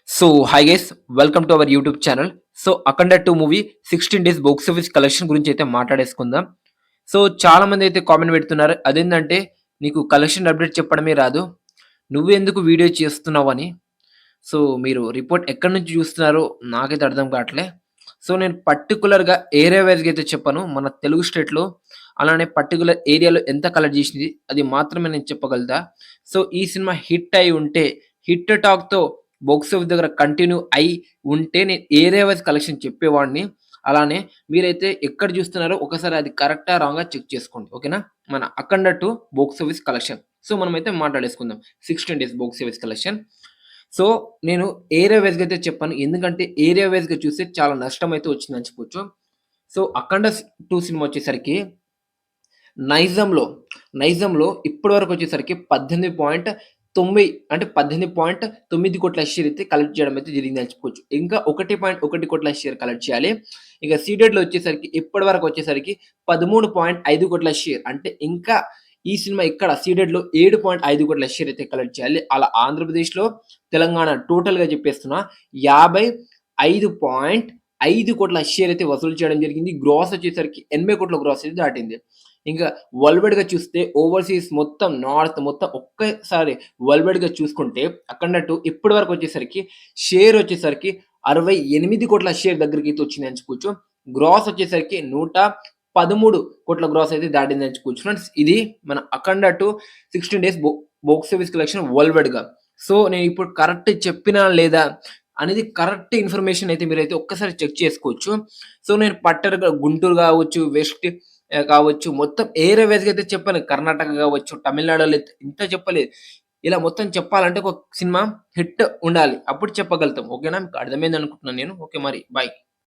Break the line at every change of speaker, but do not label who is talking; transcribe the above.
So hi guys, welcome to our YouTube channel. So 'Akhanda 2' movie 16 days box office collection గురించి అయితే మాట్లాడేసుకుందాం. So చాలా మంది అయితే comment పెడుతున్నారు. అదేంటంటే నీకు కలెక్షన్ అప్డేట్ చెప్పడమే రాదు. నువ్వెందుకు వీడియో చేస్తున్నావని. సో మీరు రిపోర్ట్ ఎక్కడి నుంచి చూస్తున్నారో నాకైతే అర్థం కావట్లే. సో నేను పర్టిక్యులర్‌గా ఏరియా వైస్‌గా అయితే చెప్పను. మన తెలుగు స్టేట్‌లో అలానే పర్టిక్యులర్ ఏరియాలో ఎంత కలెక్ట్ చేసింది అది మాత్రమే నేను చెప్పగలుగుతా. సో ఈ సినిమా హిట్ అయ్యి ఉంటే హిట్ టాక్‌తో బాక్స్ ఆఫీస్ దగ్గర కంటిన్యూ అయ్యి ఉంటే నేను ఏరియా వైస్ కలెక్షన్ చెప్పేవాడిని. అలానే మీరైతే ఎక్కడ చూస్తున్నారో ఒకసారి అది కరెక్టా? రాంగా? చెక్ చేసుకోండి. ఓకేనా? మన 'Akhanda 2' box office collection. So మనమైతే మాట్లాడేసుకుందాం. 16 days box office collection. So నేను ఏరియా వైస్‌గా అయితే చెప్పను. ఎందుకంటే ఏరియా వైస్‌గా చూస్తే చాలా నష్టమైతే వచ్చిందని చెప్పొచ్చు. సో 'అఖండ 2' సినిమా వచ్చేసరికి నైజాంలో, నైజాంలో ఇప్పటివరకు వచ్చేసరికి 18.9 అంటే 18.9 షేర్ అయితే కలెక్ట్ చేయడం అయితే జరిగిందని చెప్పుకోవచ్చు. ఇంకా 1.1 షేర్ కలెక్ట్ చేయాలి. ఇక సీడెడ్‌లో వచ్చేసరికి ఇప్పటివరకు వచ్చేసరికి 13.5 షేర్ అంటే ఇంకా ఈ సినిమా ఇక్కడ సీడెడ్‌లో 7.5 షేర్ అయితే కలెక్ట్ చేయాలి. అలా ఆంధ్రప్రదేశ్‌లో, తెలంగాణ టోటల్‌గా చెప్పేస్తున్నా 55.5 షేర్ అయితే వసూలు చేయడం జరిగింది. గ్రాస్ వచ్చేసరికి 80 గ్రాస్ అయితే దాటింది. ఇంకా వరల్డ్‌వైడ్‌గా చూస్తే ఓవర్‌సీస్ మొత్తం నార్త్ మొత్తం ఒక్కసారి వరల్డ్‌వైడ్‌గా చూసుకుంటే అఖండ 2 ఇప్పటి వరకు వచ్చేసరికి షేర్ వచ్చేసరికి 68 షేర్ దగ్గరికైతే వచ్చిందని చెప్పుకోవచ్చు. గ్రాస్ వచ్చేసరికి 113 గ్రాస్ అయితే దాటిందని చెప్పుకోవచ్చు. ఫ్రెండ్స్ ఇది మన Akhanda 2 16 days box office collection వరల్డ్‌వైడ్‌గా. సో నేను ఇప్పుడు కరెక్ట్ చెప్పినా లేదా అనేది కరెక్ట్ ఇన్ఫర్మేషన్ అయితే మీరైతే ఒక్కసారి చెక్ చేసుకోవచ్చు. సో నేను పర్టిక్యులర్‌గా గుంటూరు కావచ్చు, వెస్ట్ కావచ్చు. మొత్తం ఏరియా వైస్‌గా అయితే చెప్పాను. కర్ణాటక కావచ్చు, తమిళనాడులో అయితే ఇంత చెప్పలేదు. ఇలా మొత్తం చెప్పాలంటే ఒక సినిమా హిట్ ఉండాలి. అప్పుడు చెప్పగలుగుతాం. ఓకేనా? మీకు అర్థమైందనుకుంటున్నాను నేను. ఓకే మరి. బై.